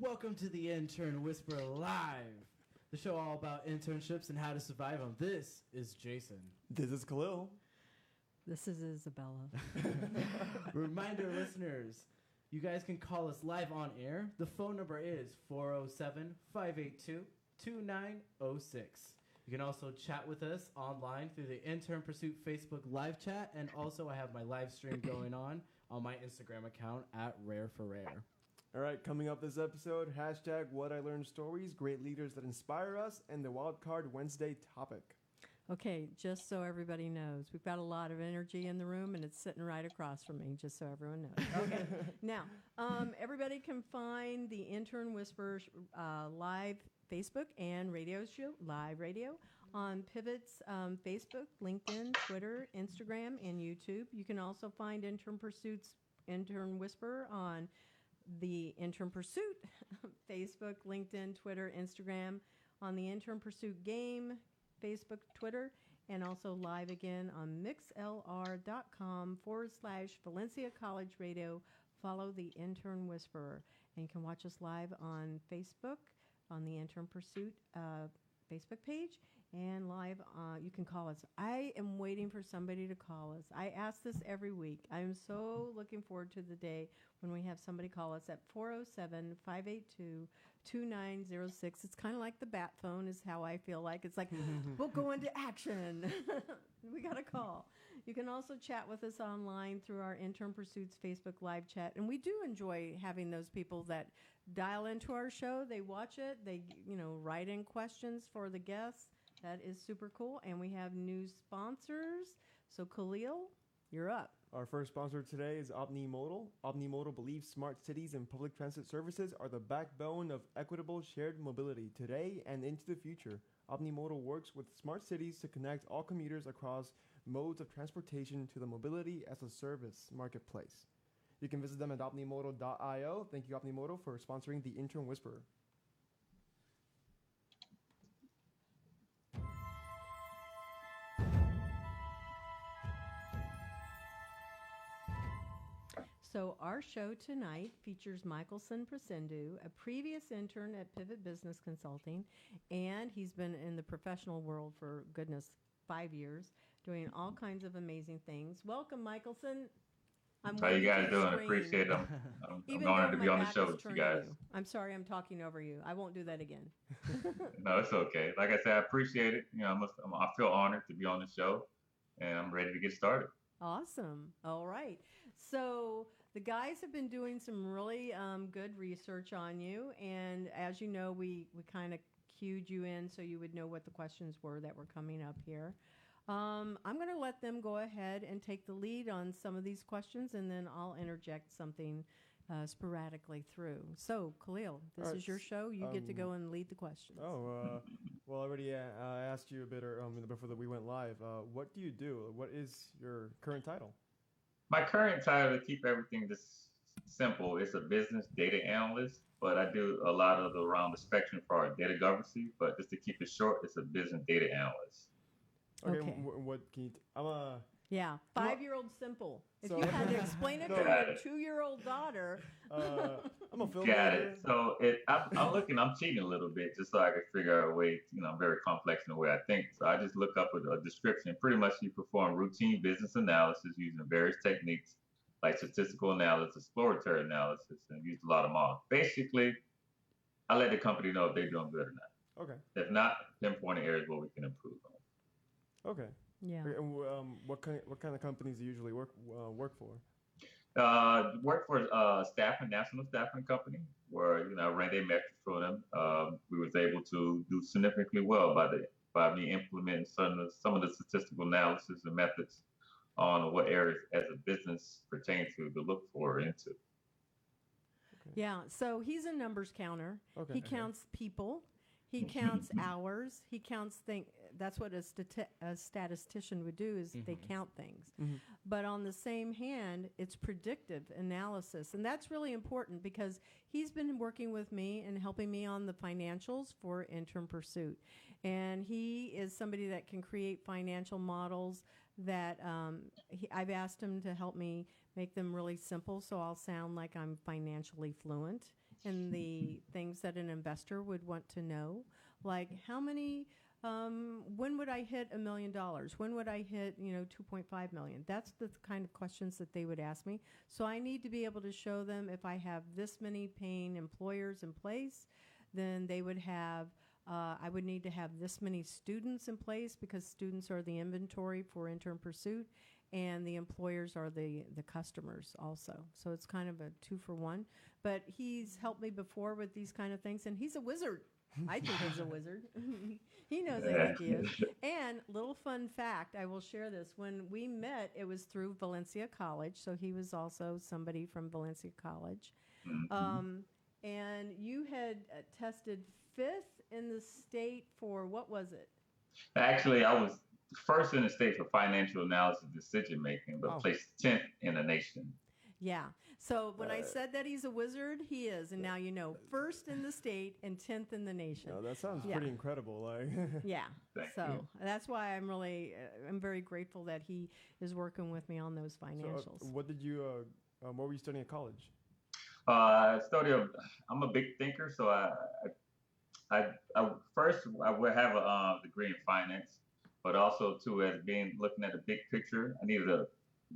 welcome to the Intern Whisper Live, the show all about internships and how to survive them. This is Jason. This is Khalil. This is Isabella. Reminder, listeners, you guys can call us live on air. The phone number is 407-582-2906. You can also chat with us online through the Interim Pursuit Facebook live chat, and also I have my live stream going on my Instagram account at Rare for Rare. All right, coming up this episode, hashtag What I Learned Stories, great leaders that inspire us, and the Wildcard Wednesday topic. Okay, just so everybody knows, we've got a lot of energy in the room, and it's sitting right across from me, just so everyone knows. Okay, now, everybody can find the Intern Whispers live Facebook and radio show, live radio, on Pivot's Facebook, LinkedIn, Twitter, Instagram, and YouTube. You can also find Intern Pursuit's Intern Whisper on the Interim Pursuit, Facebook, LinkedIn, Twitter, Instagram, on the Interim Pursuit game, Facebook, Twitter, and also live again on mixlr.com/Valencia College Radio. Follow the Intern Whisperer, and you can watch us live on Facebook, on the Interim Pursuit Facebook page, and live, you can call us. I am waiting for somebody to call us. I ask this every week. I'm so looking forward to the day when we have somebody call us at 407-582-2906. It's kind of like the bat phone is how I feel like. It's like, we'll go into action. We got a call. You can also chat with us online through our Intern Pursuits Facebook live chat. And we do enjoy having those people that dial into our show. They watch it. They, write in questions for the guests. That is super cool. And we have new sponsors. So, Khalil, you're up. Our first sponsor today is Omnimodal. Omnimodal believes smart cities and public transit services are the backbone of equitable shared mobility today and into the future. Omnimodal works with smart cities to connect all commuters across modes of transportation to the mobility as a service marketplace. You can visit them at omnimodal.io. Thank you, Omnimodal, for sponsoring the Intern Whisperer. So our show tonight features Michelson Presendieu, a previous intern at Pivot Business Consulting, and he's been in the professional world for, 5 years, doing all kinds of amazing things. Welcome, Michelson. How you guys doing? Appreciate it. I'm honored to be on the show with you guys. I'm sorry I'm talking over you. I won't do that again. No, it's okay. Like I said, I appreciate it. I feel honored to be on the show, and I'm ready to get started. Awesome. All right. So the guys have been doing some really good research on you. And as you know, we kind of cued you in so you would know what the questions were that were coming up here. I'm going to let them go ahead and take the lead on some of these questions, and then I'll interject something sporadically through. So, Khalil, this is your show. You get to go and lead the questions. Well, I already asked you a bit before we went live. What do you do? What is your current title? My current title, to keep everything this simple, is a business data analyst, but I do a lot of around the spectrum for our data governance. But just to keep it short, it's a business data analyst. Okay. What can you? Yeah, 5-year-old simple. If you had to explain it to your 2-year-old daughter. I'm a filmmaker. Got it. So I'm cheating a little bit just so I can figure out a way, I'm very complex in the way I think. So I just look up a description. Pretty much you perform routine business analysis using various techniques like statistical analysis, exploratory analysis, and use a lot of models. Basically, I let the company know if they're doing good or not. Okay. If not, pinpoint areas where we can improve on. Okay. Yeah. And what kind of companies do you usually work for? Work for a national staffing company where I ran their metrics for them. We was able to do significantly well by me implementing some of the statistical analysis and methods on what areas as a business pertain to look for into. Okay. Yeah. So he's a numbers counter. Okay. He counts people. He counts hours. He counts things. That's what a statistician would do is they count things. Mm-hmm. But on the same hand, it's predictive analysis. And that's really important because he's been working with me and helping me on the financials for Interim Pursuit. And he is somebody that can create financial models that I've asked him to help me make them really simple so I'll sound like I'm financially fluent. and the things that an investor would want to know, like how many, when would I hit $1 million? When would I hit, 2.5 million? That's the kind of questions that they would ask me. So I need to be able to show them if I have this many paying employers in place, then they would have, I would need to have this many students in place because students are the inventory for Interim Pursuit, and the employers are the customers also. So it's kind of a 2-for-1. But he's helped me before with these kind of things, and he's a wizard. I think he's a wizard. He knows I think he is. And little fun fact, I will share this. When we met, it was through Valencia College, so he was also somebody from Valencia College. And you had tested 5th in the state for, what was it? Actually, I was first in the state for financial analysis decision making, but placed 10th in the nation. Yeah. So when I said that he's a wizard, he is. And now you know, 1st in the state and 10th in the nation. No, that sounds pretty incredible. Yeah. Thank So you. that's why I'm very grateful that he is working with me on those financials. So, what were you studying at college? I'm a big thinker, so I first I would have a degree in finance, but also too, as being looking at the big picture, I needed to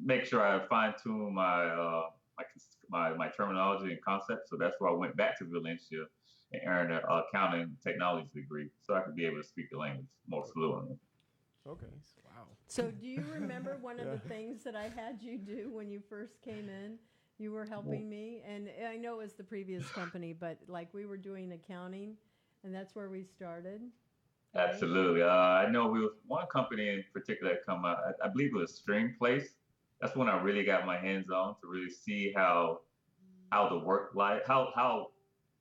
make sure I fine tune my terminology and concepts. So that's why I went back to Valencia and earned an accounting technology degree, so I could be able to speak the language more fluently. Okay. Wow. So do you remember one of the things that I had you do when you first came in? You were helping me, and I know it was the previous company, but like we were doing accounting, and that's where we started. Right? Absolutely. I know we was one company in particular that come out. I believe it was String Place. That's when I really got my hands on to really see how the work life, how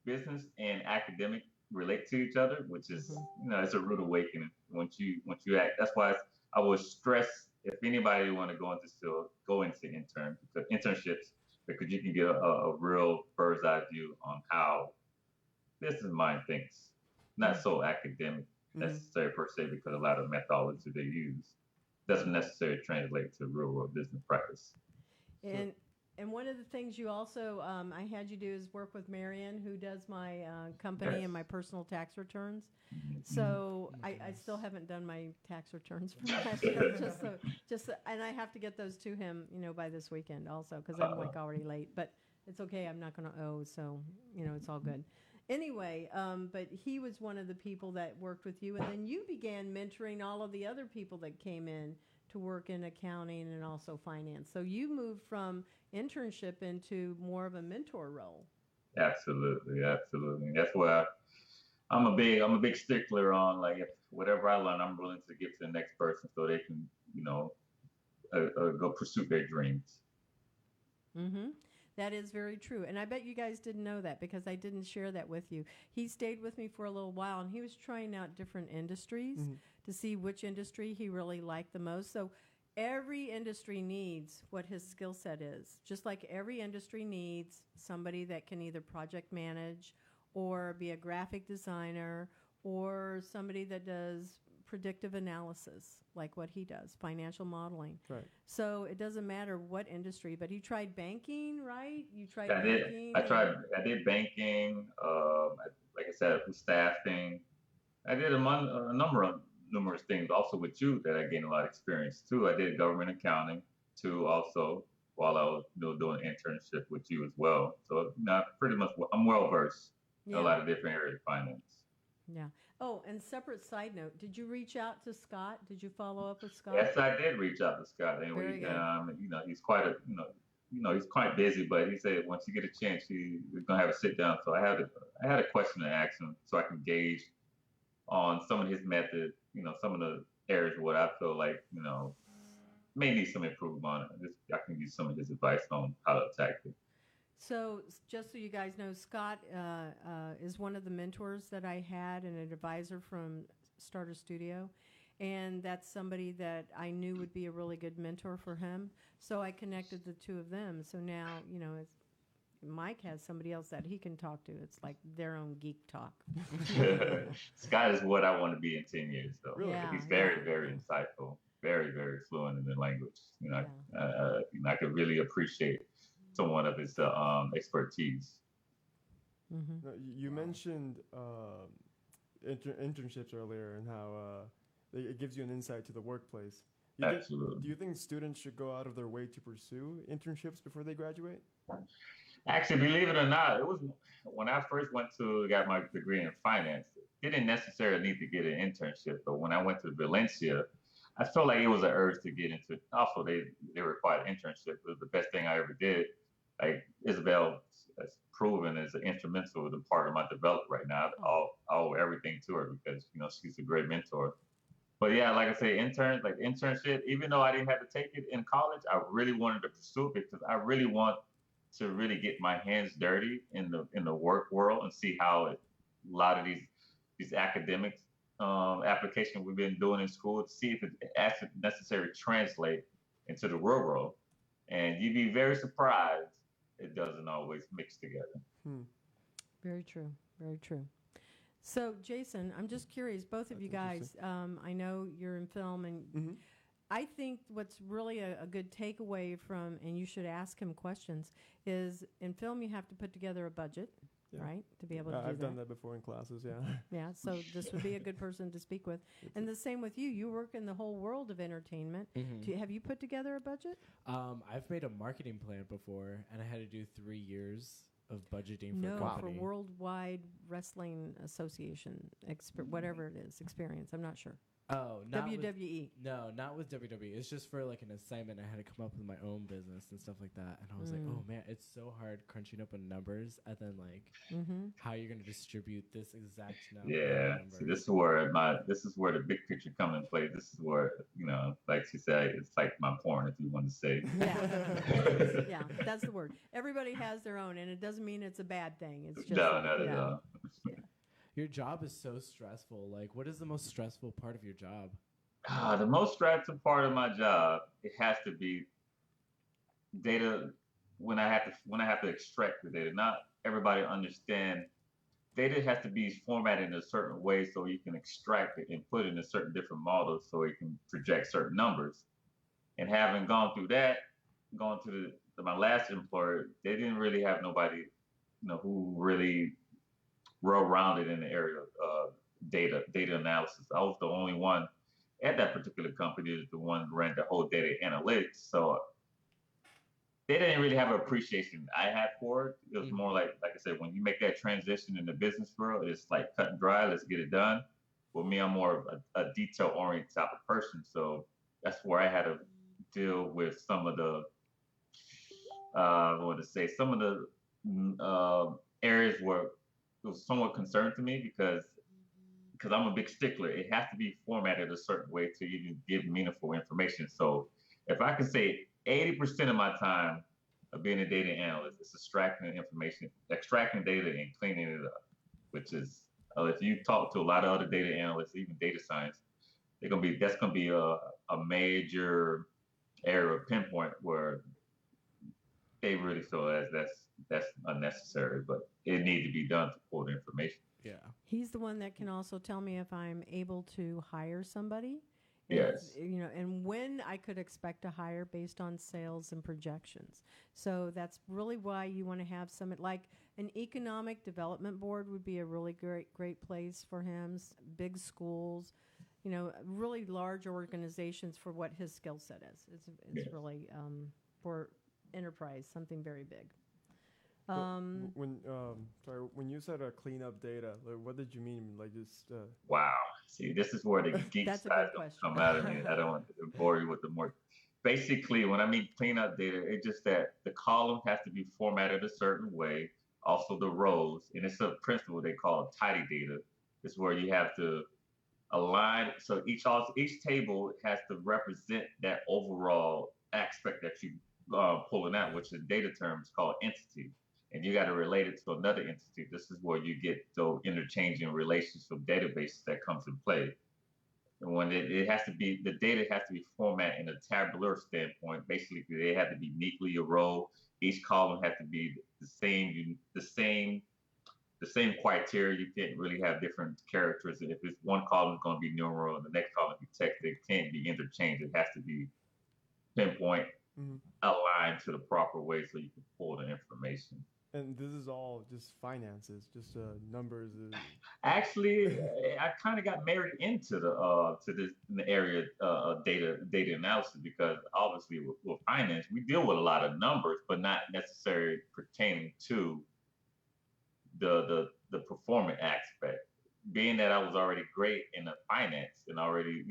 business and academic relate to each other, which is it's a rude awakening once you act. That's why I would stress if anybody want to go into internships, because you can get a real bird's eye view on how business mind thinks, not so academic necessary per se, because a lot of methodology they use doesn't necessarily translate to real world business practice. And one of the things you also I had you do is work with Marion, who does my company and my personal tax returns. So I still haven't done my tax returns from last year, and I have to get those to him, by this weekend also, because I'm like already late. But it's okay, I'm not going to owe, so it's all good. Anyway, but he was one of the people that worked with you, and then you began mentoring all of the other people that came in to work in accounting and also finance. So you moved from internship into more of a mentor role. Absolutely. That's why I'm a big stickler on, like, if whatever I learn, I'm willing to give to the next person so they can, go pursue their dreams. Mm-hmm. That is very true. And I bet you guys didn't know that because I didn't share that with you. He stayed with me for a little while, and he was trying out different industries to see which industry he really liked the most. So every industry needs what his skill set is, just like every industry needs somebody that can either project manage or be a graphic designer or somebody that does predictive analysis, like what he does, financial modeling. Right. So it doesn't matter what industry, but he tried banking, right? You tried I banking. I did banking. Like I said, staffing. I did numerous things also with you that I gained a lot of experience too. I did government accounting too, also while I was doing an internship with you as well. So pretty much I'm well versed in a lot of different areas of finance. Yeah. Oh, and separate side note, did you reach out to Scott? Did you follow up with Scott? Yes, I did reach out to Scott. Anyway, he's he's quite busy, but he said once you get a chance, we're gonna have a sit down. So I had a question to ask him so I can gauge on some of his methods, some of the areas what I feel like, may need some improvement on it. I can use some of his advice on how to attack it. So just so you guys know, Scott is one of the mentors that I had and an advisor from Starter Studio. And that's somebody that I knew would be a really good mentor for him. So I connected the two of them. So now, Mike has somebody else that he can talk to. It's like their own geek talk. Scott is what I want to be in 10 years, though. Really? Yeah, he's very, very insightful, very, very fluent in the language. I could really appreciate someone of his expertise. Now, you mentioned internships earlier and how it gives you an insight to the workplace. Absolutely. Do you think students should go out of their way to pursue internships before they graduate? Actually, believe it or not, it was when I first got my degree in finance. Didn't necessarily need to get an internship, but when I went to Valencia, I felt like it was an urge to get into. Also, they required internship. It was the best thing I ever did. Like Isabel has proven is an instrumental part of my development right now. I owe everything to her because she's a great mentor. But yeah, like I say, internship. Even though I didn't have to take it in college, I really wanted to pursue it because I really want to really get my hands dirty in the work world and see how a lot of these academic applications we've been doing in school to see if it actually necessarily translate into the real world. And you'd be very surprised it doesn't always mix together. Very true. Very true. So, Jason, I'm just curious, both of you guys, I know you're in film, and I think what's really a good takeaway from, and you should ask him questions, is in film you have to put together a budget, right, to be able to do I've done that before in classes, Yeah, so this would be a good person to speak with. And the same with you. You work in the whole world of entertainment. Have you put together a budget? I've made a marketing plan before, and I had to do 3 years of budgeting for a company. For Worldwide Wrestling Association, whatever it is, experience. I'm not sure. Oh, not WWE. Not with WWE. It's just for like an assignment. I had to come up with my own business and stuff like that. And I was like, oh man, it's so hard crunching up on numbers and then like how you're going to distribute this exact number. Yeah, see, this is where the big picture comes in play. This is where like she said, it's like my porn, if you want to say. Yeah, that's the word. Everybody has their own, and it doesn't mean it's a bad thing. It's just not at all. Your job is so stressful. Like, what is the most stressful part of your job? The most stressful part of my job, it has to be data. When I have to extract the data, not everybody understand. Data has to be formatted in a certain way so you can extract it and put it in a certain different model so it can project certain numbers. And having gone through that, gone to my last employer, they didn't really have nobody, who really well-rounded in the area of data analysis. I was the only one at that particular company, the one who ran the whole data analytics. So they didn't really have an appreciation I had for it. It was more like I said, when you make that transition in the business world, it's like cut and dry, let's get it done. With me, I'm more of a detail-oriented type of person. So that's where I had to deal with some of the, some of the areas where it was somewhat concerning to me because I'm a big stickler. It has to be formatted a certain way to even give meaningful information. So if I can say 80% of my time of being a data analyst is extracting data and cleaning it up, which is, if you talk to a lot of other data analysts, even data science, that's gonna be a major area of pinpoint where they really feel that's unnecessary, but it needs to be done to pull the information. Yeah. He's the one that can also tell me if I'm able to hire somebody. Yes. And when I could expect to hire based on sales and projections. So that's really why you want to have like an economic development board would be a really great place for him. Big schools, really large organizations for what his skill set is. It's really for enterprise, something very big. When you said clean up data, what did you mean? Like just Wow. See, this is where the geek side come out of me. I don't want to bore you with the more. Basically, when I mean clean up data, it's just that the column has to be formatted a certain way. Also, the rows, and it's a principle they call tidy data. It's where you have to align. So each table has to represent that overall aspect that you pulling out, which in data terms called entity. And you got to relate it to another entity. This is where you get those interchanging relations of databases that comes in play. And when it has to be, the data has to be formatted in a tabular standpoint. Basically, they have to be neatly a row. Each column has to be the same criteria. You can't really have different characters. And if it's one column is going to be numeral and the next column be text, they can't be interchanged. It has to be pinpoint, aligned to the proper way so you can pull the information. And this is all just finances, just numbers. Actually, I kind of got married into the area of data analysis because obviously with finance we deal with a lot of numbers, but not necessarily pertaining to the performance aspect. Being that I was already great in the finance and already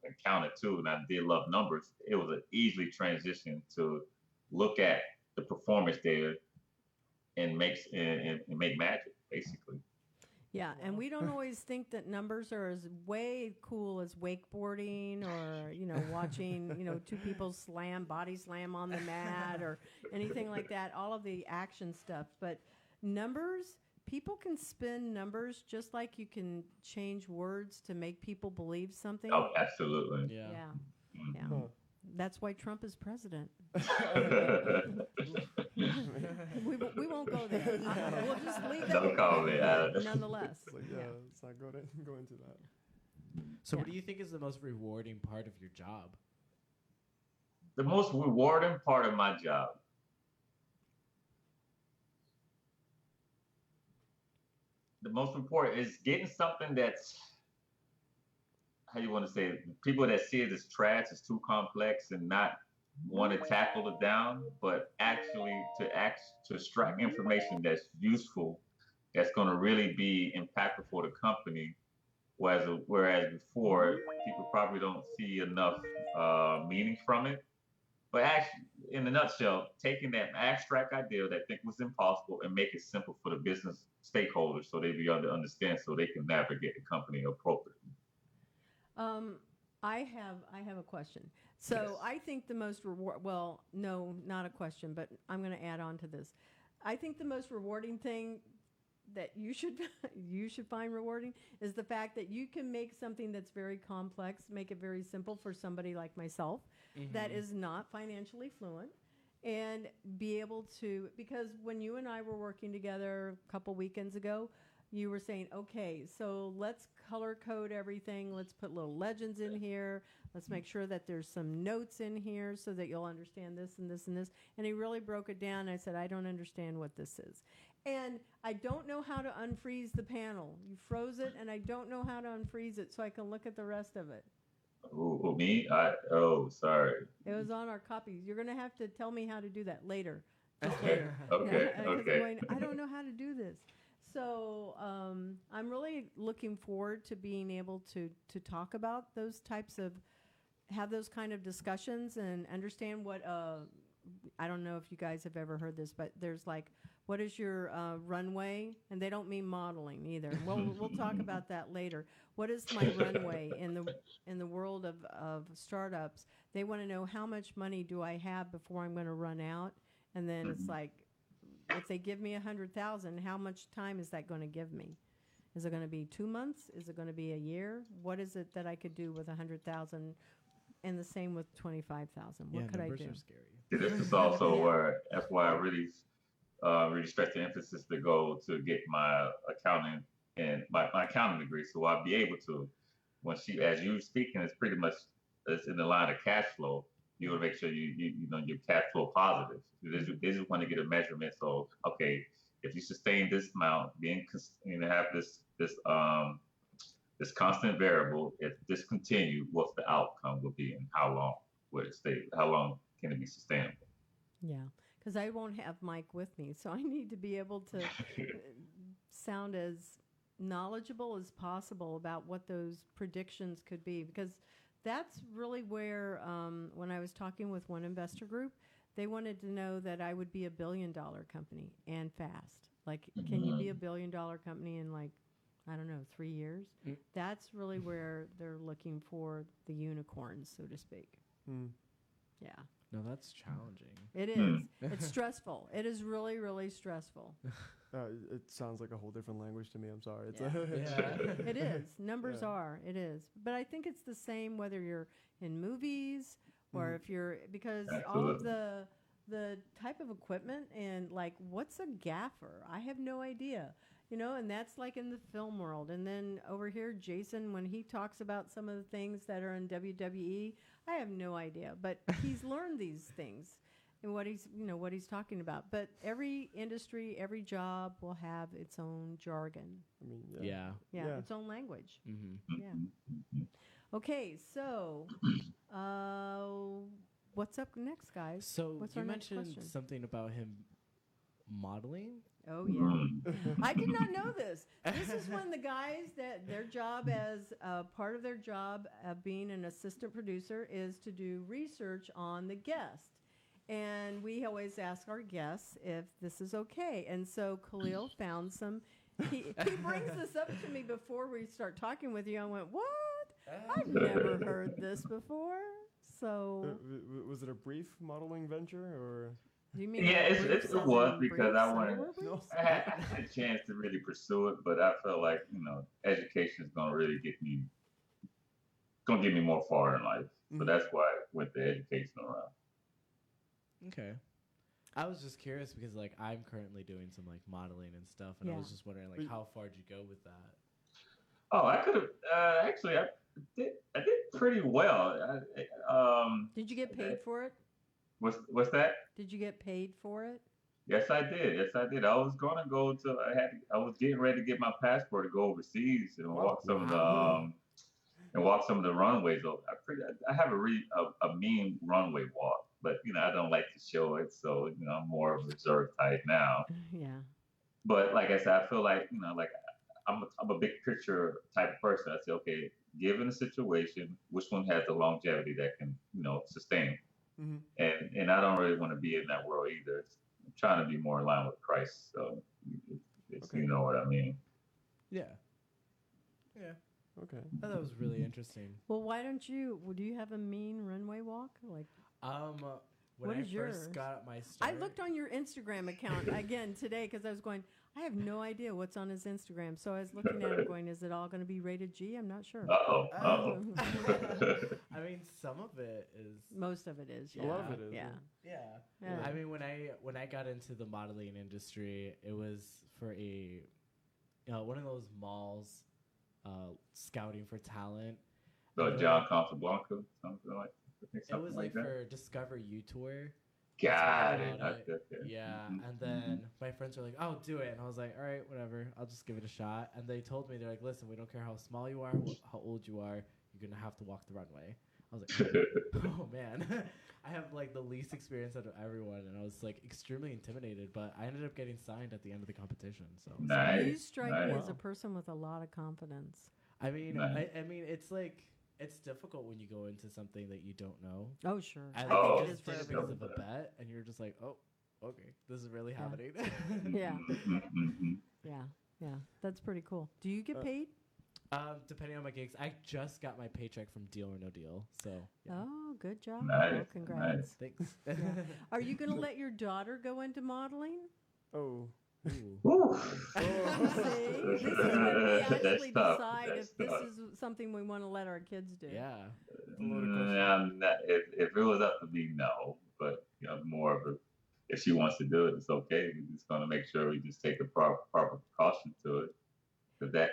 accounted too, and I did love numbers, it was an easily transition to look at the performance data and make magic basically. Yeah, and we don't always think that numbers are as way cool as wakeboarding or, watching, two people body slam on the mat or anything like that, all of the action stuff. But numbers, people can spin numbers just like you can change words to make people believe something. Oh, absolutely. Yeah. Yeah. Huh. That's why Trump is president. we won't go there. We'll just leave that. Don't call me out. Nonetheless. Let's not go into that. So what do you think is the most rewarding part of your job? The most rewarding part of my job. The most important is getting something that's, how you want to say it, people that see it as trash, is too complex and not want to tackle it down, but actually to extract information that's useful, that's going to really be impactful for the company. Whereas before, people probably don't see enough meaning from it. But actually, in a nutshell, taking that abstract idea that I think was impossible and make it simple for the business stakeholders so they be able to understand, so they can navigate the company appropriately. I have a question. So Yes. I think the most well, no, not a question, but I'm going to add on to this. I think the most rewarding thing that you should find rewarding is the fact that you can make something that's very complex, make it very simple for somebody like myself that is not financially fluent, and be able to, because when you and I were working together a couple weekends ago, you were saying, okay, so let's color code everything. Let's put little legends in here. Let's make sure that there's some notes in here so that you'll understand this and this and this. And he really broke it down. I said, I don't understand what this is. And I don't know how to unfreeze the panel. You froze it, and I don't know how to unfreeze it so I can look at the rest of it. Who, me? Sorry. It was on our copies. You're going to have to tell me how to do that later. Okay. I don't know how to do this. So I'm really looking forward to being able to talk about those types of, have those kind of discussions and understand what, I don't know if you guys have ever heard this, but there's like, what is your runway? And they don't mean modeling either. We'll talk about that later. What is my runway in the world of startups? They want to know how much money do I have before I'm going to run out, and then it's like, if they give me 100,000, how much time is that going to give me? Is it going to be 2 months? Is it going to be a year? What is it that I could do with 100,000? And the same with 25,000. What could I do? Numbers are scary. This is also where, that's why I really stress the emphasis to go to get my accounting and my accounting degree, so I'll be able to, when as you speaking, it's pretty much it's in the line of cash flow. You want to make sure you know your cash flow positive. They just want to get a measurement. So okay, if you sustain this amount, have this constant variable. If this continue, what's the outcome will be, and how long will it stay? How long can it be sustainable? Yeah, because I won't have Mike with me, so I need to be able to sound as knowledgeable as possible about what those predictions could be, because that's really where, when I was talking with one investor group, they wanted to know that I would be $1 billion company and fast. Like, can you be $1 billion company in 3 years? That's really where they're looking for the unicorns, so to speak. Yeah. No, that's challenging. It is. It's stressful. It is really, really stressful. It sounds like a whole different language to me. I'm sorry. It's It is. Numbers are. It is. But I think it's the same whether you're in movies or if you're, because all of the type of equipment and what's a gaffer? I have no idea. And that's like in the film world. And then over here, Jason, when he talks about some of the things that are in WWE, I have no idea. But he's learned these things. and what he's talking about. But every industry, every job will have its own jargon. I mean, Yeah, its own language. Mm-hmm. Yeah. Okay, so what's up next, guys? So what's you our next mentioned question? something about him modeling. Oh yeah, I did not know this. This is when the guys that their job as part of their job being an assistant producer is to do research on the guest, and we always ask our guests if this is okay. And so Khalil found some. He brings this up to me before we start talking with you. I went, what? I've never heard this before. So was it a brief modeling venture or? Do you mean it was because I wanted. No. I had a chance to really pursue it, but I felt like education is gonna really get me more far in life. So that's why I went the educational route. Okay. I was just curious because like I'm currently doing some like modeling and stuff, and I was just wondering like how far did you go with that? Oh, I could have actually. I did pretty well. Did you get paid for it? What's that? Did you get paid for it? Yes, I did. I was gonna go to. I was getting ready to get my passport to go overseas and walk some of the runways. I have a mean runway walk, but I don't like to show it, so I'm more of a reserved type now. Yeah. But like I said, I feel like like I'm a big picture type of person. I say, okay, given the situation, which one has the longevity that can sustain? Mm-hmm. And I don't really want to be in that world either. I'm trying to be more in line with Christ. So you know what I mean. Yeah. Yeah. Okay. I thought that was really interesting. Well, why don't you? Do you have a mean runway walk? Like, when what I is yours? first got my start, I looked on your Instagram account again today because I was going. I have no idea what's on his Instagram, so I was looking at it, going, "Is it all going to be rated G?" I'm not sure. Uh-oh. I mean, some of it is. Most of it is. Yeah. A lot of it is. Yeah. I mean, when I got into the modeling industry, it was for a one of those malls, scouting for talent. John Casablanca, something like. It was like for Discover You Tour. Got it. Yeah, and then my friends were like, "Oh, do it," and I was like, "All right, whatever. I'll just give it a shot." And they told me, they're like, "Listen, we don't care how small you are, how old you are. You're gonna have to walk the runway." I was like, "Oh man, I have like the least experience out of everyone," and I was like extremely intimidated. But I ended up getting signed at the end of the competition. So nice. You strike me as a person with a lot of confidence. I mean, nice. I mean, it's like. It's difficult when you go into something that you don't know. Oh, sure. I think it is for because of a bet, and you're just like, oh, okay, this is really happening. Yeah. Yeah. That's pretty cool. Do you get paid? Depending on my gigs. I just got my paycheck from Deal or No Deal, so. Yeah. Oh, good job. Nice. Well, congrats. Nice. Thanks. Yeah. Are you going to let your daughter go into modeling? Oh. Ooh. See, this is when we actually decide if this is something we want to let our kids do. Yeah. If it was up to me, no. But more of a, if she wants to do it, it's okay. We're just gonna make sure we just take the proper precaution to it, because that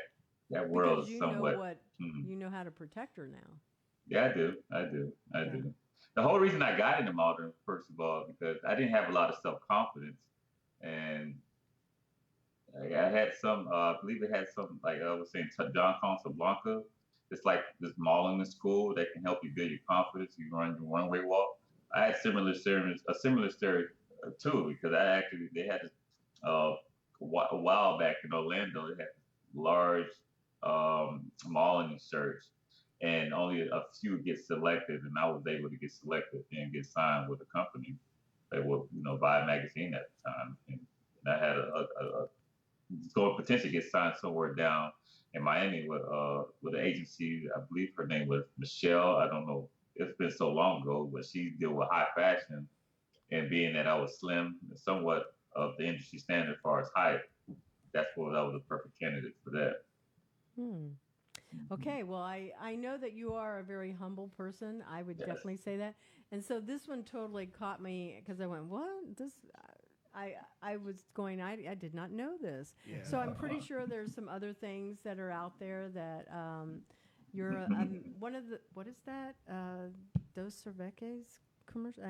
world is somewhat. You know how to protect her now. Yeah, I do. The whole reason I got into modeling, first of all, because I didn't have a lot of self-confidence, and I had some, I believe it had some, like I was saying, John Casablanca. It's like this modeling school that can help you build your confidence. You run your runway walk. I had a similar story too, because they had a while back in Orlando, they had large modeling search, and only a few get selected, and I was able to get selected and get signed with a company that would, buy a magazine at the time, and I had going potentially get signed somewhere down in Miami with an agency. I believe her name was Michelle. I don't know. It's been so long ago, but she deal with high fashion, and being that I was slim and somewhat of the industry standard as far as height, I was a perfect candidate for that. Okay, well, I know that you are a very humble person. I would definitely say that. And so this one totally caught me because I went, what? I was going, I did not know this. Yeah. So I'm pretty sure there's some other things that are out there that you're one of the, what is that? Dos Cerveces commercial?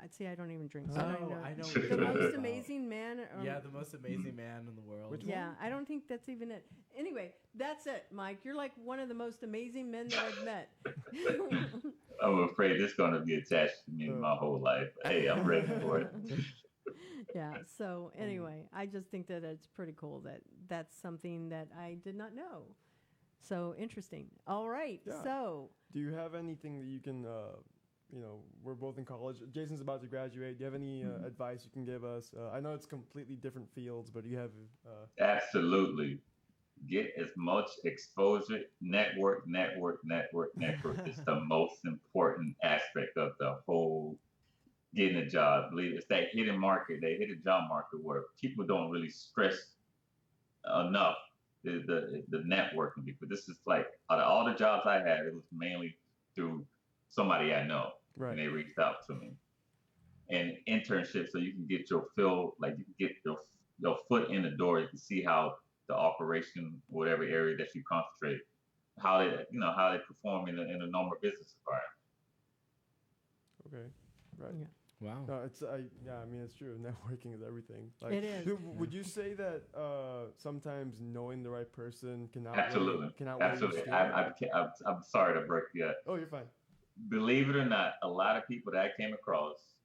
See, I don't even drink. Oh, So I don't know. I know. The most amazing man. Yeah, the most amazing man in the world. Which Yeah, I don't think that's even it. Anyway, that's it, Mike. You're like one of the most amazing men that I've met. I'm afraid it's going to be attached to me my whole life. Hey, I'm ready for it. Yeah. So anyway, I just think that it's pretty cool that that's something that I did not know. So interesting. All right. Yeah. So Do you have anything that you can, we're both in college. Jason's about to graduate. Do you have any advice you can give us? I know it's completely different fields, but do you have... Absolutely. Get as much exposure. Network. It's the most important aspect of the whole getting a job. Believe it's that hidden market, that hidden job market where people don't really stress enough the networking, because this is like out of all the jobs I had, it was mainly through somebody I know, Right. and they reached out to me. And internships, so you can get your feel, like you can get your foot in the door. You can see how the operation, whatever area that you concentrate, how they perform in a normal business environment. Okay. Right. Yeah. Wow. No, it's it's true. Networking is everything. Like, It is. Would you say that sometimes knowing the right person can outweigh Absolutely. your skill? I'm sorry to break you. Oh, you're fine. Believe it or not, a lot of people that I came across,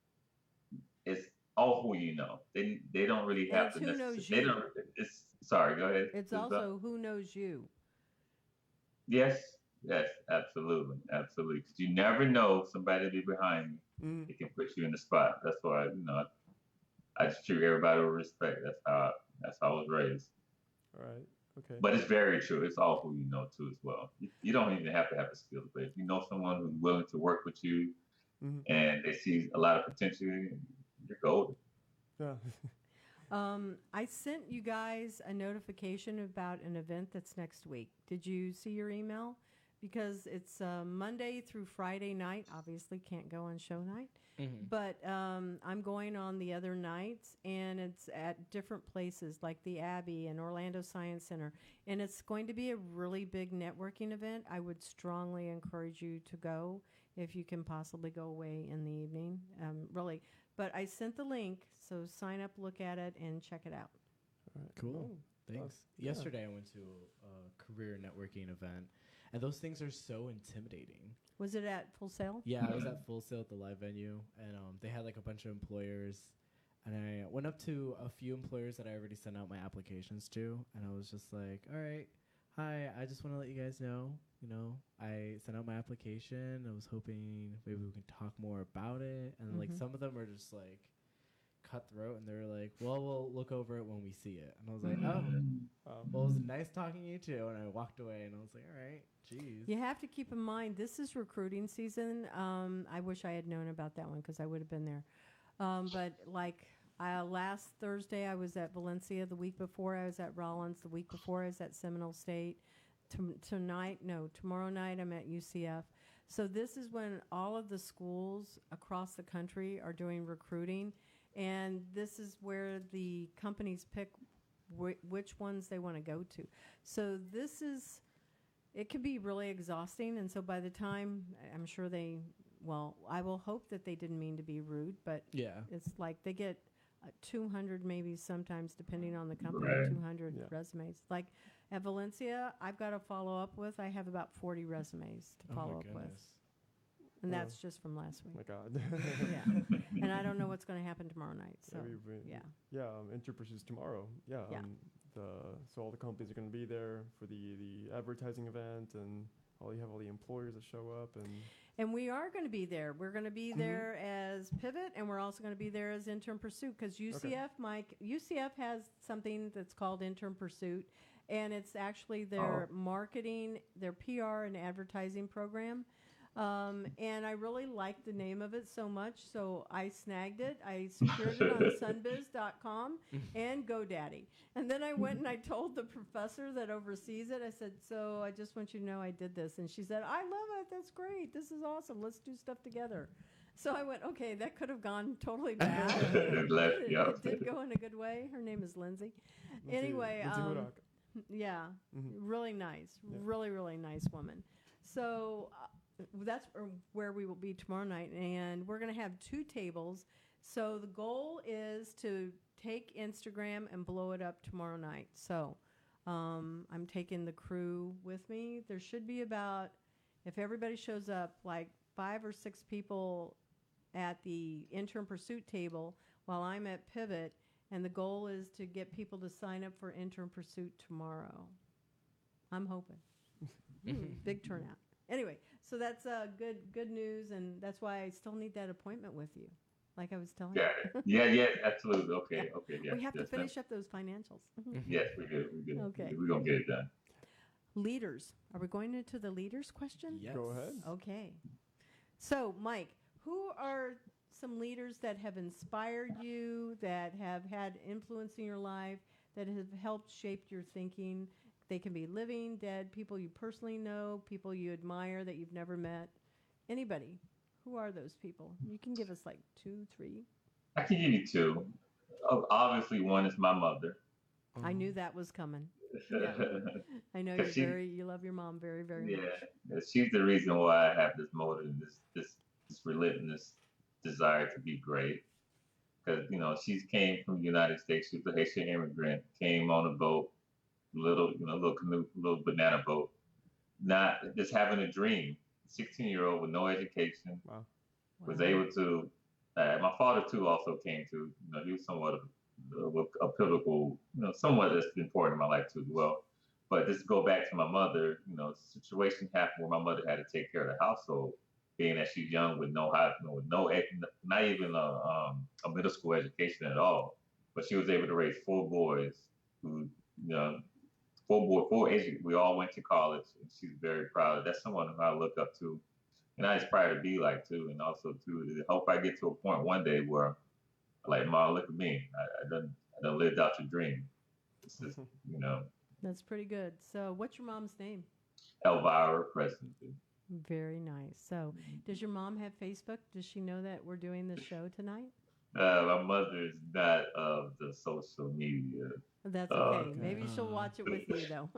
it's all who you know. They don't really have it's to. who knows They you. don't. It's sorry. Go ahead. It's also who knows you. Yes, absolutely. Because you never know somebody be behind you. It can put you in the spot. That's why I just treat everybody with respect. That's how I was raised. All right. Okay. But it's very true. It's all who you know too as well. You don't even have to have the skills, but if you know someone who's willing to work with you and they see a lot of potential, you're golden. Yeah. I sent you guys a notification about an event that's next week. Did you see your email? Because it's Monday through Friday night. Obviously, can't go on show night. But I'm going on the other nights, and it's at different places like the Abbey and Orlando Science Center. And it's going to be a really big networking event. I would strongly encourage you to go if you can possibly go away in the evening. Really. But I sent the link, so sign up, look at it, and check it out. All right. Cool. Oh, Thanks. yeah. Yesterday I went to a career networking event, and those things are so intimidating. Was it at Full Sail? Yeah, I was at Full Sail at the live venue, and they had like a bunch of employers, and I went up to a few employers that I already sent out my applications to, and I was just like, all right, hi, I just want to let you guys know, I sent out my application. I was hoping maybe we can talk more about it, and like some of them are just like cutthroat, and they're like, well, we'll look over it when we see it. And I was like, well, it was nice talking to you too. And I walked away, and I was like, all right, geez. You have to keep in mind, this is recruiting season. I wish I had known about that one because I would have been there. But like last Thursday, I was at Valencia. The week before, I was at Rollins. The week before, I was at Seminole State. Tomorrow night, I'm at UCF. So this is when all of the schools across the country are doing recruiting. And this is where the companies pick which ones they want to go to. So it can be really exhausting. And so by the time, I'm sure I will hope that they didn't mean to be rude, but it's like they get 200 maybe sometimes, depending on the company, 200 resumes. Like at Valencia, I've got to follow up with, I have about 40 resumes to follow up with. And that's just from last week. Oh my God. Yeah. And I don't know what's going to happen tomorrow night. So, Yeah, Interim Pursuit is tomorrow. Yeah. So all the companies are going to be there for the advertising event, and you have all the employers that show up. And we are going to be there. We're going to be there as Pivot, and we're also going to be there as Interim Pursuit, because UCF has something that's called Interim Pursuit, and it's actually their marketing, their PR and advertising program. And I really liked the name of it so much, so I snagged it. I secured it on sunbiz.com and GoDaddy. And then I went and I told the professor that oversees it, I said, so I just want you to know I did this. And she said, I love it. That's great. This is awesome. Let's do stuff together. So I went, okay, that could have gone totally bad. It did go in a good way. Her name is Lindsay. Anyway, really nice. Really, really nice woman. So that's where we will be tomorrow night, and we're going to have 2 tables. So the goal is to take Instagram and blow it up tomorrow night. So I'm taking the crew with me. There should be about, if everybody shows up, like 5 or 6 people at the Interim Pursuit table while I'm at Pivot, and the goal is to get people to sign up for Interim Pursuit tomorrow. I'm hoping. Big turnout. Anyway, so that's good news, and that's why I still need that appointment with you, like I was telling you. Yeah, absolutely. Okay, yeah. We have to finish up those financials. Yes, we do. Okay. We're going to get it done. Leaders. Are we going into the leaders question? Yes. Go ahead. Okay. So, Mike, who are some leaders that have inspired you, that have had influence in your life, that have helped shape your thinking? They can be living, dead, people you personally know, people you admire that you've never met. Anybody. Who are those people? You can give us like 2, 3. I can give you 2. Obviously, one is my mother. I knew that was coming. Yeah. I know you love your mom very, very much. Yeah, she's the reason why I have this motive, this relentless desire to be great. Because she came from the United States. She was a Haitian immigrant. Came on a boat, little canoe, little banana boat. Not just having a dream. 16-year-old with no education. Wow. Was able to. My father too also came to. He was somewhat of a pivotal, somewhat that's important in my life too as well. But just to go back to my mother, situation happened where my mother had to take care of the household, being that she's young with not even a middle school education at all. But she was able to raise 4 boys who, 4 Asian. We all went to college, and she's very proud. That's someone who I look up to, and I aspire to be like too. And also too, to hope I get to a point one day where, like, Ma, look at me. I done lived out your dream. It's just, That's pretty good. So, what's your mom's name? Elvira Presendieu. Very nice. So, does your mom have Facebook? Does she know that we're doing this show tonight? My mother is not of the social media. That's okay. Maybe she'll watch it with you, though.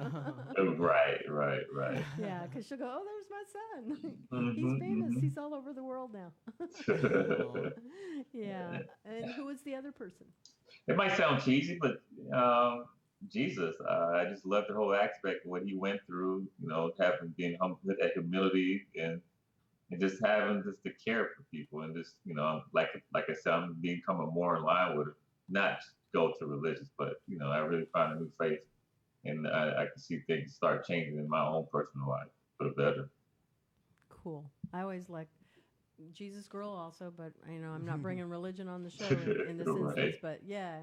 Right. Yeah, because she'll go, oh, there's my son. He's famous. He's all over the world now. Yeah. And who was the other person? It might sound cheesy, but Jesus. I just love the whole aspect of what he went through, being humble, that humility, and just having just the care for people, and just, like I said, I'm becoming more in line with it. Not go to religious, but I really found a new faith, and I can see things start changing in my own personal life for the better. Cool. I always like Jesus girl also, but I'm not bringing religion on the show in this instance, but yeah,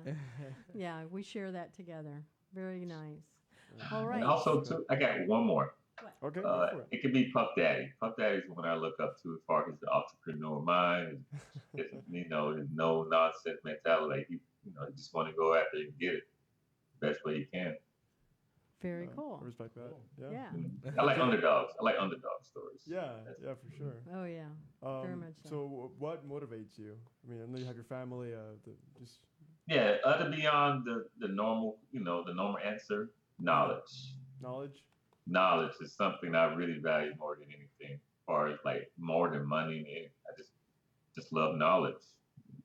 we share that together. Very nice. All right. And also too, I got one more. What? Okay. It could be Puff Daddy. Puff Daddy is one I look up to as far as the entrepreneur mind. His no nonsense mentality. Like, he just want to go after it and get it the best way you can. Very cool. I respect that. Yeah. Yeah. I like underdogs. I like underdog stories. Yeah, for sure. Oh yeah. Very much so. So what motivates you? I mean, I know you have your family. Just. Yeah, other beyond the normal, the normal answer, knowledge. Knowledge is something I really value more than anything. As far as like more than money, I just love knowledge.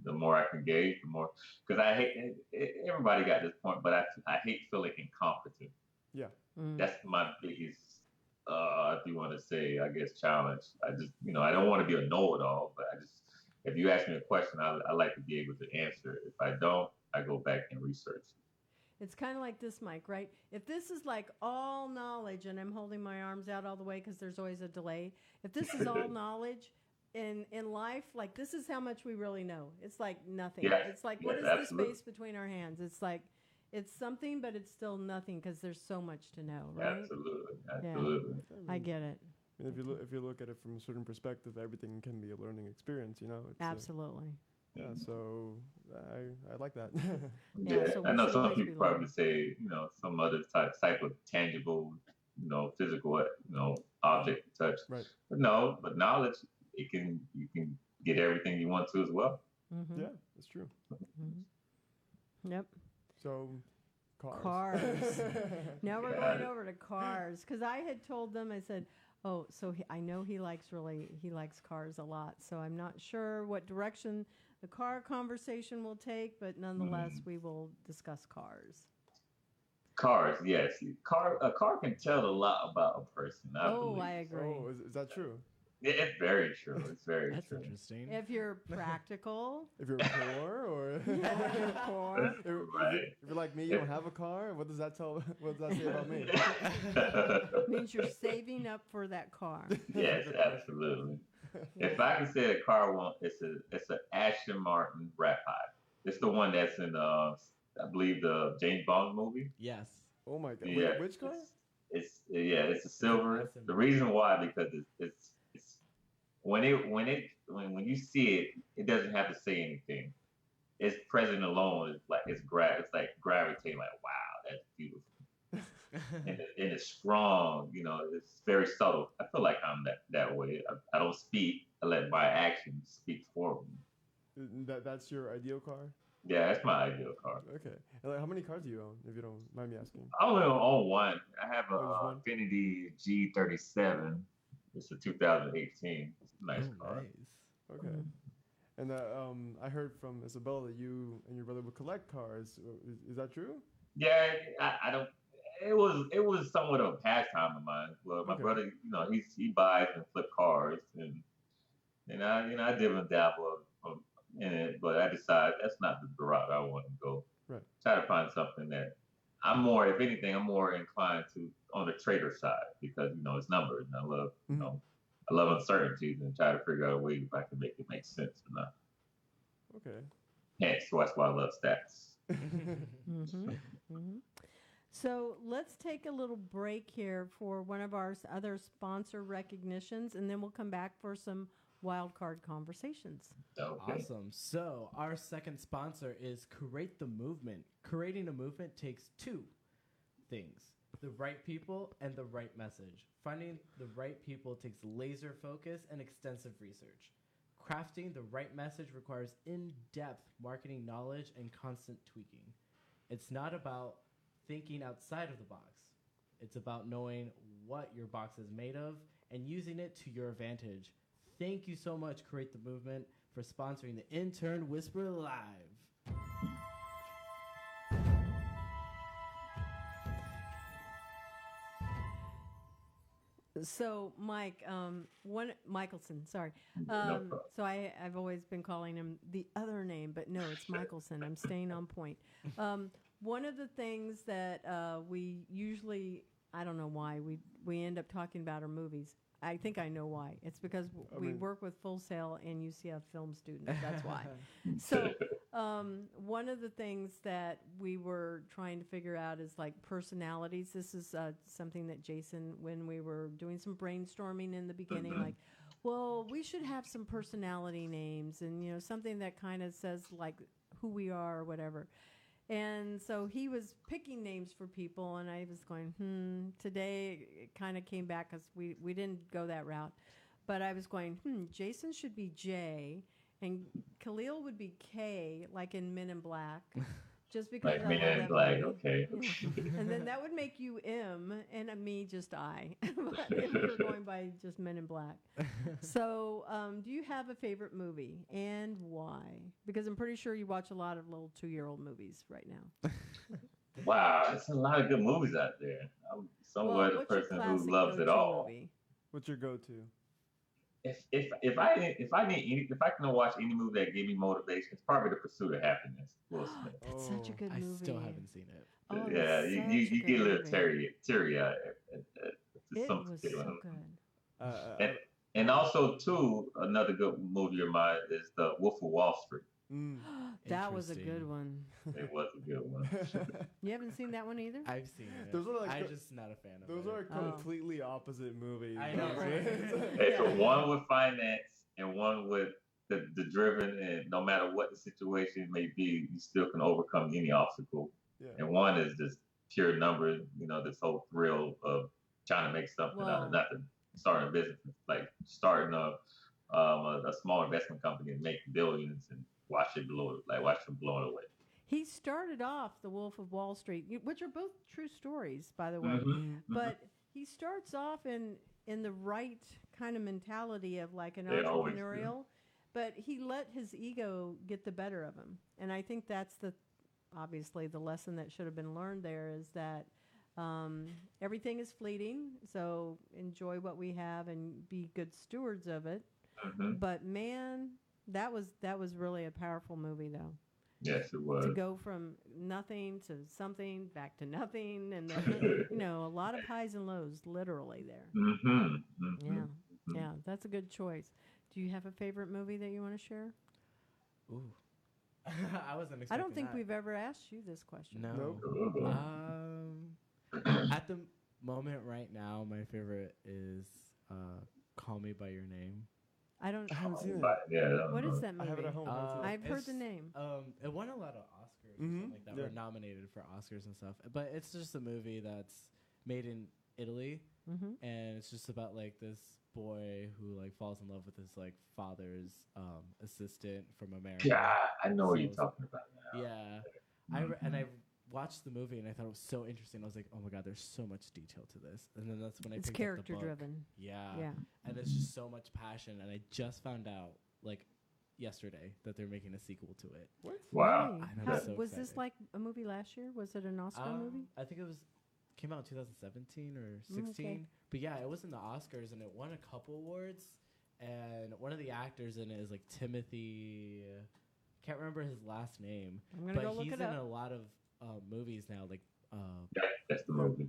The more I can gauge, the more, because I hate, everybody got this point, but I hate feeling incompetent. Yeah. That's my biggest, if you want to say, I guess, challenge. I just, I don't want to be a know-it-all, but if you ask me a question, I like to be able to answer it. If I don't, I go back and research. It's kind of like this, Mike, right? If this is like all knowledge, and I'm holding my arms out all the way because there's always a delay. If this is all knowledge in life, like, this is how much we really know. It's like nothing. Yeah. It's like, what is the space between our hands? It's like, it's something, but it's still nothing because there's so much to know, right? Absolutely. Yeah. I get it. If you look at it from a certain perspective, everything can be a learning experience. It's Absolutely. So I like that. So I know some people probably say, some other type of tangible, physical, object to touch. Right. But no, but knowledge, you can get everything you want to as well. Mm-hmm. Yeah, that's true. Mm-hmm. Yep. So Cars. Now we're going over to cars because I had told them, I said, oh, so I know he likes cars a lot. So I'm not sure what direction the car conversation will take, but nonetheless, we will discuss cars. Cars, yes. A car can tell a lot about a person. I believe. I agree. Oh, is that true? Yeah, it's very true. It's very That's true. interesting. If you're practical. If you're poor, or if you're like me, you don't have a car. What does that tell? What does that say about me? Means you're saving up for that car. Yes, absolutely. If I can say a car one, it's an Aston Martin Rat Pipe. It's the one that's in I believe the James Bond movie. Yes. Oh my God! Yeah, Which car? It's a silver. The reason why, because it's when you see it, it doesn't have to say anything. It's present alone. It's like gravitating. Like, wow, that's beautiful. and it's strong. It's very subtle. I feel like I'm that way. I don't speak. I let my actions speak for me. That's your ideal car? Yeah, that's my ideal car. Okay. And how many cars do you own, if you don't mind me asking? I only own one. I have a Infiniti G37. It's a 2018. It's a nice car. Nice. Okay. And I heard from Isabella that you and your brother would collect cars. Is that true? Yeah, I don't. It was somewhat of a pastime of mine. Well, my brother, he buys and flip cars, and I dib and dabble in it, but I decided that's not the route I want to go. Right. Try to find something that if anything, I'm more inclined to on the trader side because it's numbers, and I love I love uncertainties and try to figure out a way if I can make it make sense or not. Okay. Hence, that's why I love stats. So let's take a little break here for one of our other sponsor recognitions, and then we'll come back for some wildcard conversations. Okay. Awesome. So our second sponsor is Create the Movement. Creating a movement takes two things: the right people and the right message. Finding the right people takes laser focus and extensive research. Crafting the right message requires in-depth marketing knowledge and constant tweaking. It's not about thinking outside of the box. It's about knowing what your box is made of and using it to your advantage. Thank you so much, Create the Movement, for sponsoring the Intern Whisper Live. So, Mike, Michelson, sorry. So I've always been calling him the other name, but no, it's Michelson. I'm staying on point. One of the things that we usually, I don't know why, we end up talking about are movies. I think I know why. It's because we work with Full Sail and UCF film students. That's why. So one of the things that we were trying to figure out is like personalities. This is something that Jason, when we were doing some brainstorming in the beginning, like, well, we should have some personality names and, something that kind of says like who we are or whatever. And so he was picking names for people, and I was going, Today it kind of came back because we didn't go that route. But I was going, Jason should be J, and Khalil would be K, like in Men in Black. Just because like Men in Black, okay. And then that would make you M, and me just I. But if we were going by just Men in Black. So do you have a favorite movie, and why? Because I'm pretty sure you watch a lot of little 2-year-old movies right now. Wow, there's a lot of good movies out there. I'm somewhat a person who loves it all. Movie? What's your go-to? If I can watch any movie that gave me motivation, it's probably The Pursuit of Happiness. Will Smith. That's such a good movie. I still haven't seen it. Oh, yeah, you get a little teary-eyed. It was so good. And also, too, another good movie of mine is The Wolf of Wall Street. That was a good one. It was a good one. You haven't seen that one either? I've seen it. I'm just not a fan of it. Those are completely opposite movies. I know, right? It's one with finance and one with the driven, and no matter what the situation may be, you still can overcome any obstacle. Yeah. And one is just pure numbers, this whole thrill of trying to make something out of nothing. Starting a business, like starting a small investment company and make billions and watch it blow it away. He started off The Wolf of Wall Street, which are both true stories, by the way. But he starts off in the right kind of mentality of like an entrepreneurial, but he let his ego get the better of him. And I think that's obviously the lesson that should have been learned there is that everything is fleeting, so enjoy what we have and be good stewards of it. But man, that was really a powerful movie, though. Yes, it was. To go from nothing to something, back to nothing, and then, a lot of highs and lows, literally there. Yeah, that's a good choice. Do you have a favorite movie that you want to share? Ooh. I wasn't expecting I don't think that. we've ever asked you this question. No. At the moment right now, my favorite is Call Me By Your Name. I haven't seen it. Yeah, what is that movie? I have it at home. I've heard the name. It won a lot of Oscars or something like that. Were nominated for Oscars and stuff. But it's just a movie that's made in Italy, and it's just about like this boy who like falls in love with his like father's assistant from America. Yeah, I know what you're talking about now. Yeah, I watched the movie and I thought it was so interesting. I was like, oh my god, there's so much detail to this. And then that's when I picked up the book. It's character driven. Yeah, and it's just so much passion. And I just found out like yesterday that they're making a sequel to it. What? Wow! Really? So was excited. this like a movie last year? Was it an Oscar movie? I think it came out in 2017 or 16. Okay. But yeah, it was in the Oscars and it won a couple awards. And one of the actors in it is like Timothy. Can't remember his last name. I'm gonna go look he's it up. in a lot of movies now, like That's the movie.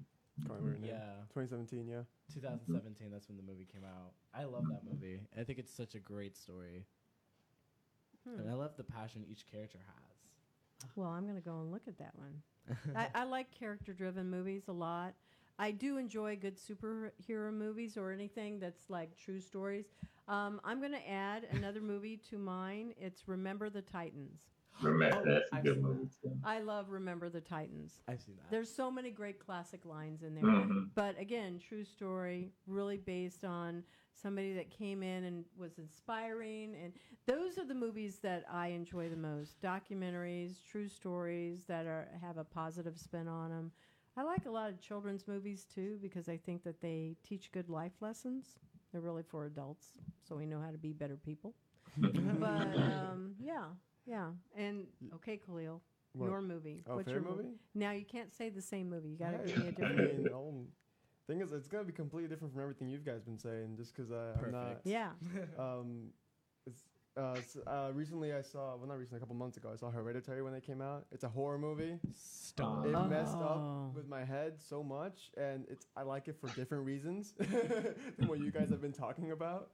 yeah, 2017, yeah. 2017. That's when the movie came out. I love that movie. I think it's such a great story, and I love the passion each character has. Well, I'm gonna go and look at that one. I like character-driven movies a lot. I do enjoy good superhero movies or anything that's like true stories. I'm going to add another movie to mine. It's Remember the Titans. That's a good movie too. I love Remember the Titans. I've seen that. There's so many great classic lines in there. But again, true story, really based on somebody that came in and was inspiring. And those are the movies that I enjoy the most. Documentaries, true stories that have a positive spin on them. I like a lot of children's movies too because I think that they teach good life lessons. They're really for adults, so we know how to be better people. But yeah. And okay, Khalil, your movie. Oh, what's favorite your movie? Now you can't say the same movie. You got to Hey, give me a different. Thing is, it's gonna be completely different from everything you guys been saying. Just because I'm not. Yeah. Recently I saw, well, not recently, a couple months ago, I saw Hereditary when it came out. It's a horror movie. Stop. It messed up with my head so much, and I like it for different reasons than what you guys have been talking about.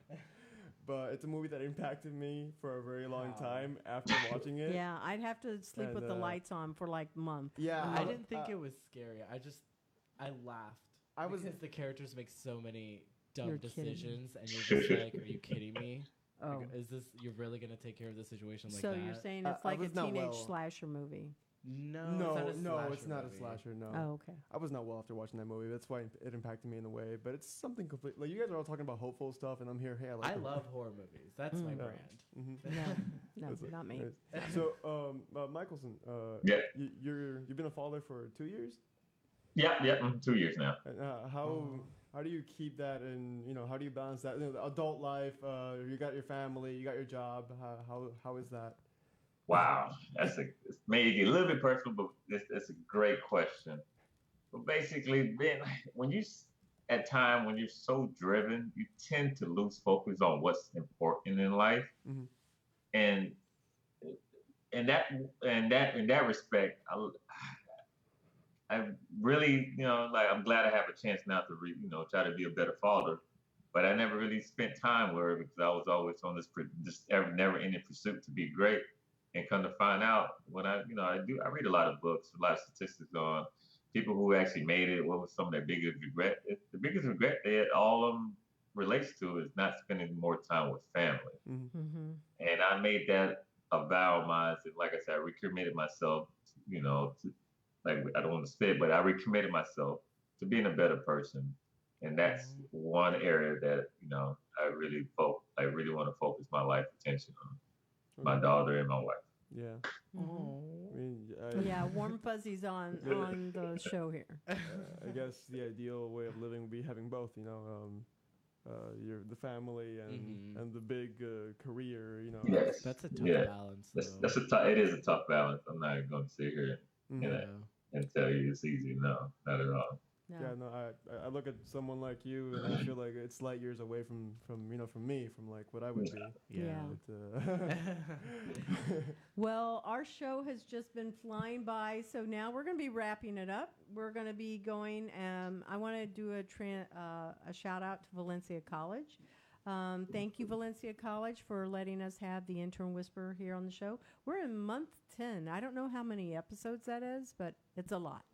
But it's a movie that impacted me for a very long time after watching it. Yeah, I'd have to sleep with the lights on for like a month. Yeah, I didn't think it was scary. I laughed. Because the characters make so many dumb decisions, and you're just like, are you kidding me? Oh. Like, is this, you're really going to take care of the situation like so that? So you're saying it's like a teenage slasher movie? No, it's not a slasher. No. Oh, okay. I was not well after watching that movie. That's why it impacted me in a way. But it's something complete. Like you guys are all talking about hopeful stuff, and I'm here. Hey, I love horror movies. That's my brand. No, not me. So, Michelson, you've been a father for 2 years. Yeah, 2 years now. And, how do you keep that, and how do you balance that? The adult life. You got your family, you got your job. How is that? Wow, it's maybe a little bit personal, but it's a great question. But basically, when you're so driven, you tend to lose focus on what's important in life, and in that respect, I really, I'm glad I have a chance now to try to be a better father. But I never really spent time with her because I was always on this never-ending pursuit to be great. And come to find out, when I read a lot of books, a lot of statistics on people who actually made it. What was some of their biggest regret? The biggest regret that all of them relates to is not spending more time with family. And I made that a vow of mine. Like I said, I recommitted myself, I don't want to spit, but I recommitted myself to being a better person. And that's one area that, I really want to focus my life attention on. My daughter and my wife. Yeah. Oh. I mean, Yeah, warm fuzzies on the show here. I guess the ideal way of living would be having both. The family and the big career. Yes. That's a tough balance. It is a tough balance. I'm not going to sit here and tell you it's easy. No, not at all. No. Yeah, no. I look at someone like you, and I feel like it's light years away from me, from like what I would be. Yeah. But, Well, our show has just been flying by, so now we're going to be wrapping it up. We're going to be going. I want to do a shout out to Valencia College. Thank you, Valencia College, for letting us have the Intern Whisperer here on the show. We're in month 10. I don't know how many episodes that is, but it's a lot.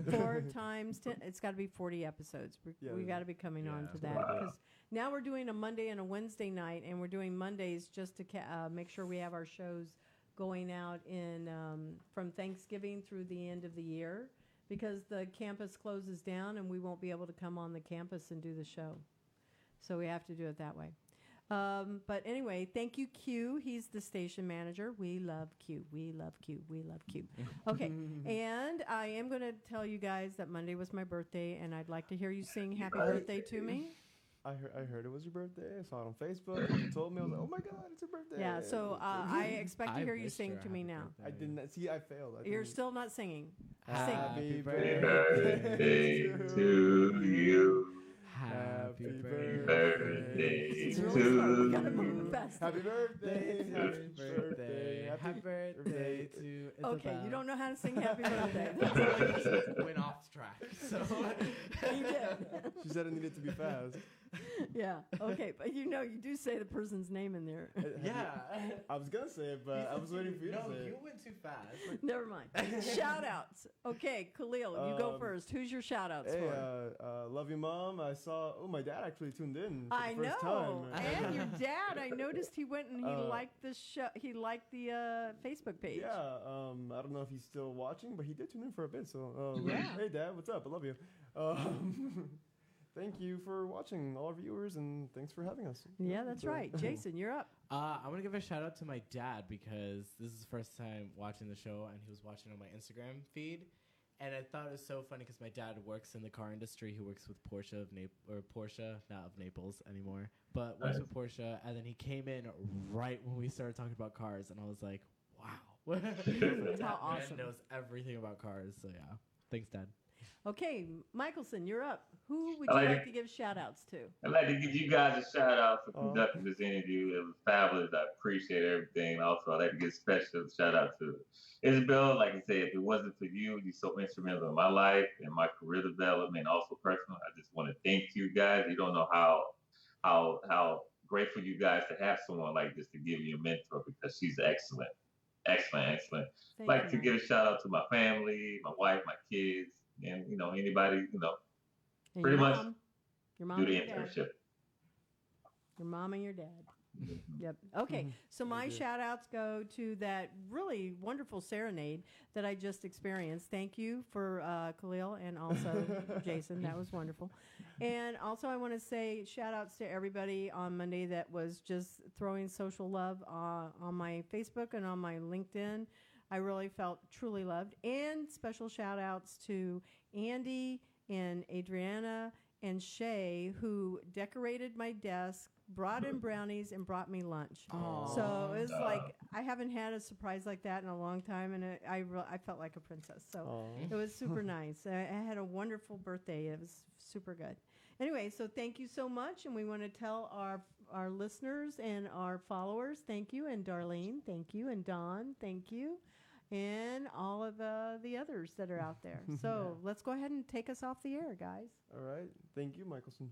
4 times 10. It's got to be 40 episodes. We got to be coming on to that. Because now we're doing a Monday and a Wednesday night, and we're doing Mondays just to make sure we have our shows going out from Thanksgiving through the end of the year, because the campus closes down and we won't be able to come on the campus and do the show. So we have to do it that way. But anyway, thank you, Q. He's the station manager. We love Q. We love Q. We love Q. Okay. And I am going to tell you guys that Monday was my birthday, and I'd like to hear you sing Happy Birthday to me. I heard it was your birthday. I saw it on Facebook. People told me. I was like, oh, my God, it's your birthday. Yeah, so I expect to hear you sing to me now. I didn't. See, I failed. You're still not singing. Happy birthday to you. Happy birthday to you. Gotta move fast. Happy birthday. Happy birthday. Happy birthday to Isabel. Okay, you don't know how to sing Happy Birthday. Went off track. So you did. She said it needed to be fast. Yeah. Okay, but you do say the person's name in there. Yeah. I was gonna say it, but I was waiting for you to say it. No, you went too fast. Never mind. Shout-outs. Okay, Khalil, you go first. Who's your shout-outs for? Love you, Mom. I saw. Oh, my dad actually tuned in for I the first know. time. And your dad. I noticed he went and he liked the show. He liked the Facebook page. Yeah. I don't know if he's still watching, but he did tune in for a bit. So, yeah. Hey, Dad. What's up? I love you. Thank you for watching, all our viewers, and thanks for having us. Yeah, that's right. Jason, you're up. I want to give a shout out to my dad, because this is his first time watching the show, and he was watching on my Instagram feed. And I thought it was so funny because my dad works in the car industry. He works with Porsche, not of Naples anymore, but works with Porsche. And then he came in right when we started talking about cars, and I was like, wow. How awesome. Dad knows everything about cars. So yeah, thanks, Dad. Okay, Michelson, you're up. Who would you like to give shout-outs to? I'd like to give you guys a shout-out for conducting this interview. It was fabulous. I appreciate everything. Also, I'd like to give a special shout-out to Isabel. Like I said, if it wasn't for you, you're so instrumental in my life and my career development, also personal. I just want to thank you guys. You don't know how grateful you guys to have someone like this to give you a mentor, because she's excellent. Excellent. I'd like to give a shout-out to my family, my wife, my kids, and anybody, and pretty much your mom do the and your internship. dad. Your mom and your dad. Yep. Okay. So my shout-outs go to that really wonderful serenade that I just experienced. Thank you for Khalil and also Jason. That was wonderful. And also I want to say shout-outs to everybody on Monday that was just throwing social love on my Facebook and on my LinkedIn. I really felt truly loved. And special shout-outs to Andy and Adriana and Shay, who decorated my desk, brought in brownies, and brought me lunch. Aww. So it was like, I haven't had a surprise like that in a long time, and I felt like a princess. So it was super nice. I had a wonderful birthday. It was super good. Anyway, so thank you so much, and we want to tell our listeners and our followers, thank you, and Darlene, thank you, and Don, thank you, and all of the others that are out there. So let's go ahead and take us off the air, guys. All right. Thank you, Michelson.